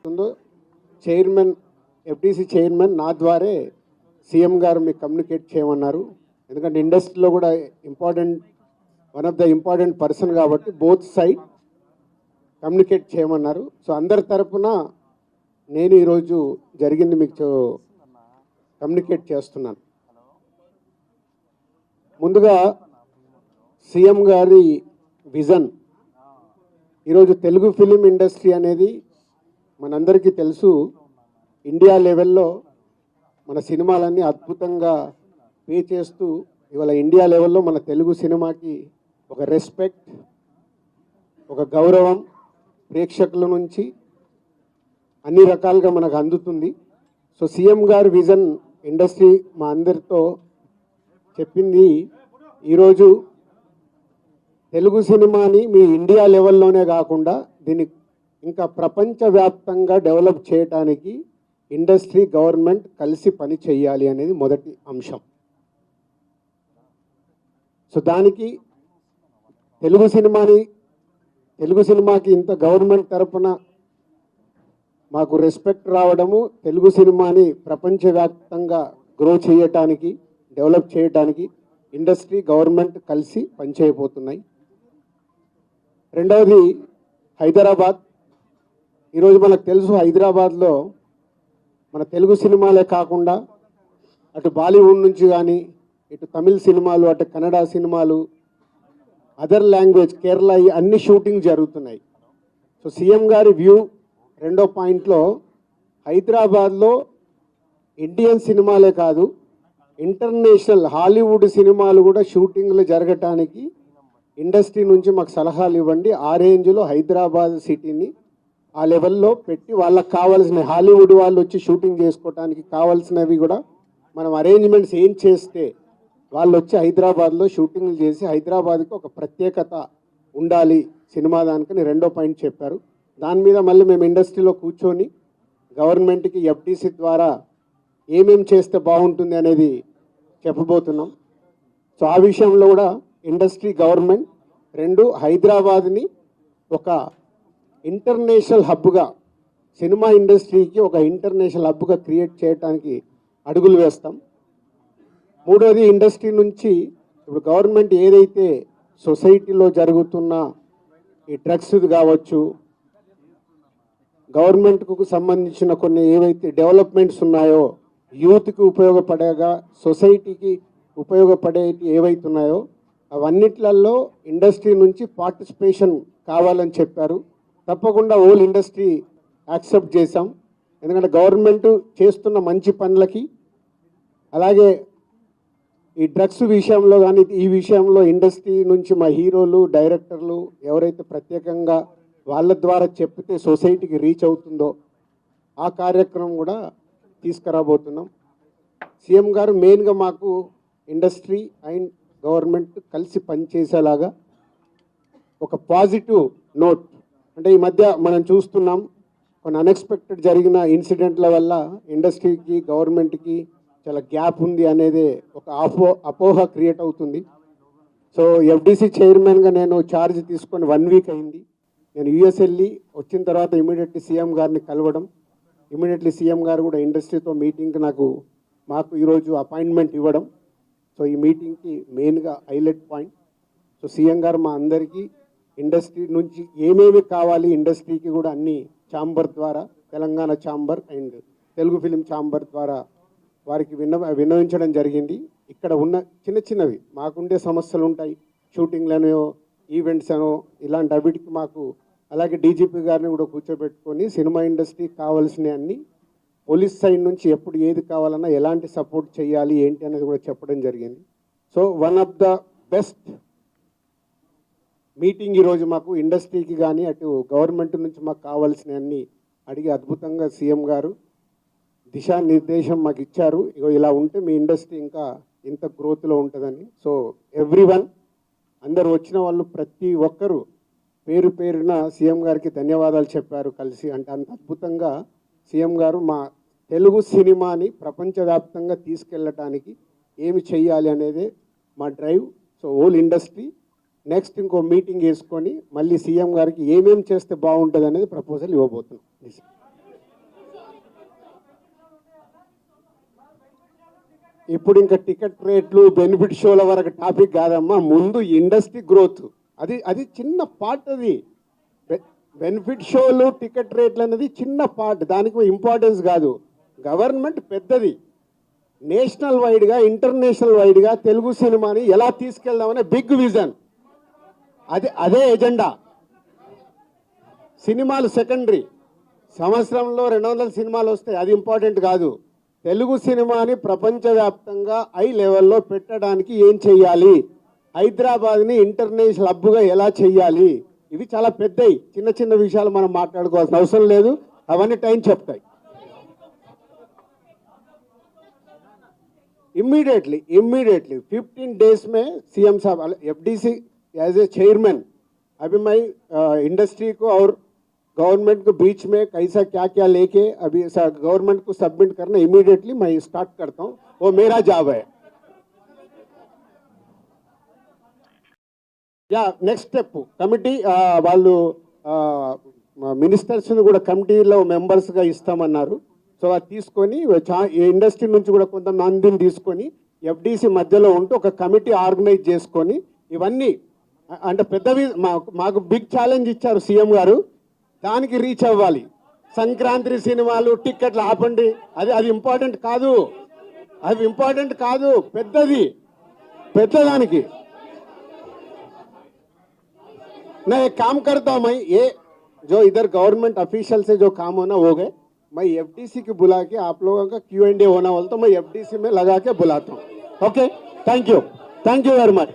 ఉందో chairman FTC chairman నా ద్వారే CM గారు మీకు కమ్యూనికేట్ చేయమన్నారు. ఎందుకంటే ఇండస్ట్రీలో కూడా one of the important person కాబట్టి బోత్ సైడ్ కమ్యూనికేట్ చేయమన్నారు. సో అందరి తరపున నేను ఈరోజు జరిగింది మీకు కమ్యూనికేట్ చేస్తున్నాను. ముందుగా సీఎం గారి విజన్. ఈరోజు తెలుగు ఫిలిం ఇండస్ట్రీ అనేది మనందరికీ తెలుసు, ఇండియా లెవెల్లో మన సినిమాలన్నీ అద్భుతంగా పే చేస్తూ ఇవాళ ఇండియా లెవెల్లో మన తెలుగు సినిమాకి ఒక రెస్పెక్ట్, ఒక గౌరవం ప్రేక్షకుల నుంచి అన్ని రకాలుగా మనకు అందుతుంది. సో సీఎం గారి విజన్ ఇండస్ట్రీ మా అందరితో చెప్పింది, ఈరోజు తెలుగు సినిమాని మీ ఇండియా లెవెల్లోనే కాకుండా దీన్ని ఇంకా ప్రపంచవ్యాప్తంగా డెవలప్ చేయడానికి ఇండస్ట్రీ గవర్నమెంట్ కలిసి పని చేయాలి అనేది మొదటి అంశం. సో దానికి తెలుగు సినిమాకి ఇంత గవర్నమెంట్ తరపున మాకు రెస్పెక్ట్ రావడము, తెలుగు సినిమాని ప్రపంచవ్యాప్తంగా గ్రో చేయటానికి, డెవలప్ చేయడానికి ఇండస్ట్రీ గవర్నమెంట్ కలిసి పనిచేయబోతున్నాయి. రెండవది హైదరాబాద్. ఈరోజు మనకు తెలుసు, హైదరాబాద్లో మన తెలుగు సినిమాలే కాకుండా అటు బాలీవుడ్ నుంచి కానీ, ఇటు తమిళ సినిమాలు, అటు కన్నడ సినిమాలు, అదర్ లాంగ్వేజ్, కేరళ, అన్ని షూటింగ్ జరుగుతున్నాయి. సో సీఎం గారి వ్యూ రెండో పాయింట్లో, హైదరాబాద్లో ఇండియన్ సినిమాలే కాదు, ఇంటర్నేషనల్ హాలీవుడ్ సినిమాలు కూడా షూటింగ్లు జరగటానికి ఇండస్ట్రీ నుంచి మాకు సలహాలు ఇవ్వండి. ఆ రేంజ్లో హైదరాబాద్ సిటీని ఆ లెవెల్లో పెట్టి వాళ్ళకి కావాల్సిన హాలీవుడ్ వాళ్ళు వచ్చి షూటింగ్ చేసుకోవడానికి కావాల్సినవి కూడా మనం అరేంజ్మెంట్స్ ఏం చేస్తే వాళ్ళు వచ్చి హైదరాబాద్లో షూటింగ్లు చేసి హైదరాబాద్కి ఒక ప్రత్యేకత ఉండాలి సినిమా దానికని రెండో పాయింట్ చెప్పారు. దాని మీద మళ్ళీ మేము ఇండస్ట్రీలో కూర్చొని గవర్నమెంట్కి ఎఫ్టీసీ ద్వారా ఏమేం చేస్తే బాగుంటుంది అనేది చెప్పబోతున్నాం. సో ఆ విషయంలో కూడా ఇండస్ట్రీ గవర్నమెంట్ రెండు హైదరాబాద్ని ఒక ఇంటర్నేషనల్ హబ్గా, సినిమా ఇండస్ట్రీకి ఒక ఇంటర్నేషనల్ హబ్గా క్రియేట్ చేయడానికి అడుగులు వేస్తాం. మూడోది, ఇండస్ట్రీ నుంచి ఇప్పుడు గవర్నమెంట్ ఏదైతే సొసైటీలో జరుగుతున్న ఈ డ్రగ్స్ కావచ్చు, గవర్నమెంట్కు సంబంధించిన కొన్ని ఏవైతే డెవలప్మెంట్స్ ఉన్నాయో, యూత్కి ఉపయోగపడేగా సొసైటీకి ఉపయోగపడే ఏవైతే ఉన్నాయో అవన్నిట్లలో ఇండస్ట్రీ నుంచి పార్టిసిపేషన్ కావాలని చెప్పారు. తప్పకుండా హోల్ ఇండస్ట్రీ యాక్సెప్ట్ చేశాం. ఎందుకంటే గవర్నమెంట్ చేస్తున్న మంచి పనులకి, అలాగే ఈ డ్రగ్స్ విషయంలో కానీ ఈ విషయంలో ఇండస్ట్రీ నుంచి మా హీరోలు, డైరెక్టర్లు ఎవరైతే ప్రత్యేకంగా వాళ్ళ ద్వారా చెప్తే సొసైటీకి రీచ్ అవుతుందో ఆ కార్యక్రమం కూడా తీసుకురాబోతున్నాం. సీఎం గారు మెయిన్గా మాకు ఇండస్ట్రీ అండ్ గవర్నమెంట్ కలిసి పనిచేసేలాగా ఒక పాజిటివ్ నోట్, అంటే ఈ మధ్య మనం చూస్తున్నాం కొన్ని అన్ఎక్స్పెక్టెడ్ జరిగిన ఇన్సిడెంట్ల వల్ల ఇండస్ట్రీకి గవర్నమెంట్కి చాలా గ్యాప్ ఉంది అనేది ఒక అపోహ క్రియేట్ అవుతుంది. సో ఎఫ్డీసీ చైర్మన్గా నేను ఛార్జ్ తీసుకొని 1 వీక్ అయింది. నేను యూఎస్ వెళ్ళి వచ్చిన తర్వాత ఇమీడియట్లీ సీఎం గారిని కలవడం, ఇమీడియట్లీ సీఎం గారు కూడా ఇండస్ట్రీతో మీటింగ్కి మాకు ఈరోజు అపాయింట్మెంట్ ఇవ్వడం. సో ఈ మీటింగ్కి మెయిన్గా హైలైట్ పాయింట్. సో సీఎం గారు మా అందరికీ ఇండస్ట్రీ నుంచి ఏమేమి కావాలి, ఇండస్ట్రీకి కూడా అన్ని ఛాంబర్ ద్వారా, Telangana chamber and Telugu film chamber ద్వారా వారికి విన్నవించడం జరిగింది. ఇక్కడ ఉన్న చిన్నవి మాకుండే సమస్యలు ఉంటాయి, షూటింగ్లనో ఈవెంట్స్ అనో ఇలాంటి అవిటికి మాకు, అలాగే డీజీపీ గారిని కూడా కూర్చోబెట్టుకొని సినిమా ఇండస్ట్రీకి కావాల్సినవి అన్నీ, పోలీస్ సైడ్ నుంచి ఎప్పుడు ఏది కావాలన్నా ఎలాంటి సపోర్ట్ చేయాలి ఏంటి అనేది కూడా చెప్పడం జరిగింది. So one of the best meeting ఈరోజు మాకు ఇండస్ట్రీకి కానీ అటు గవర్నమెంట్ నుంచి మాకు కావాల్సినవన్నీ అడిగి అద్భుతంగా సీఎం గారు దిశానిర్దేశం మాకు ఇచ్చారు. ఇలా ఉంటే మీ ఇండస్ట్రీ ఇంకా ఇంత గ్రోత్లో ఉంటుందని. సో ఎవ్రీవన్, అందరు వచ్చిన వాళ్ళు ప్రతి ఒక్కరూ పేరు పేరున సీఎం గారికి ధన్యవాదాలు చెప్పారు కలిసి. అంటే అంత అద్భుతంగా సీఎం గారు మా తెలుగు సినిమాని ప్రపంచవ్యాప్తంగా తీసుకెళ్ళటానికి ఏమి చెయ్యాలి అనేదే మా drive. So whole industry next ఇంకో మీటింగ్ వేసుకొని మళ్ళీ సీఎం గారికి ఏమేమి చేస్తే బాగుంటుంది అనేది ప్రపోజల్ ఇవ్వబోతున్నాం. ఇప్పుడు ఇంకా టికెట్ రేట్లు బెనిఫిట్ షోల వరకు టాపిక్ కాదమ్మా, ముందు ఇండస్ట్రీ గ్రోత్. అది అది చిన్న పార్ట్. అది బెనిఫిట్ షోలు టికెట్ రేట్లు అనేది చిన్న పార్ట్, దానికి ఇంపార్టెన్స్ కాదు. గవర్నమెంట్ పెద్దది, నేషనల్ వైడ్గా ఇంటర్నేషనల్ వైడ్గా తెలుగు సినిమాని ఎలా తీసుకెళ్దామనే బిగ్ విజన్. అదే ఎజెండా. సినిమాలు సెకండరీ. సంవత్సరంలో 200 సినిమాలు వస్తాయి, అది ఇంపార్టెంట్ కాదు. తెలుగు సినిమాని ప్రపంచవ్యాప్తంగా హై లెవెల్లో పెట్టడానికి ఏం చెయ్యాలి, హైదరాబాద్ని ఇంటర్నేషనల్ హబ్గా ఎలా చెయ్యాలి, ఇవి చాలా పెద్దవి. చిన్న చిన్న విషయాలు మనం మాట్లాడుకోవాల్సిన అవసరం లేదు, అవన్నీ టైం చెప్తాయి. इमीडिएटली 15 डेज में सीएम साहब एफडीसी एज ए चेयरमैन, अभी मैं इंडस्ट्री को और गवर्नमेंट को बीच में कैसा क्या क्या लेके अभी गवर्नमेंट को सबमिट करना इमीडिएटली मैं स्टार्ट करता हूँ, वो मेरा जॉब है. या नेक्स्ट स्टेप कमिटी వాళ్ళు మినిస్టర్స్ని కూడా కమిటీలో మెంబర్స్గా ఇస్తామన్నారు. సో అది తీసుకొని ఇండస్ట్రీ నుంచి కూడా కొంతమందిని తీసుకొని ఎఫ్డీసీ మధ్యలో ఉంటూ ఒక కమిటీ ఆర్గనైజ్ చేసుకొని ఇవన్నీ అంటే పెద్దవి మాకు బిగ్ ఛాలెంజ్ ఇచ్చారు సీఎం గారు, దానికి రీచ్ అవ్వాలి. సంక్రాంతి సినిమాలు టిక్కెట్లు ఆపండి, అది ఇంపార్టెంట్ కాదు, అది ఇంపార్టెంట్ కాదు, పెద్దదానికి. मैं एक काम करता हूँ, मैं ये जो इधर गवर्नमेंट ऑफिशियल से जो काम होना हो गए, मैं एफडीसी की बुला के आप लोगों का Q&A होना बोलता हूँ, मैं एफडीसी में लगा के बुलाता हूँ. Okay, thank you very much.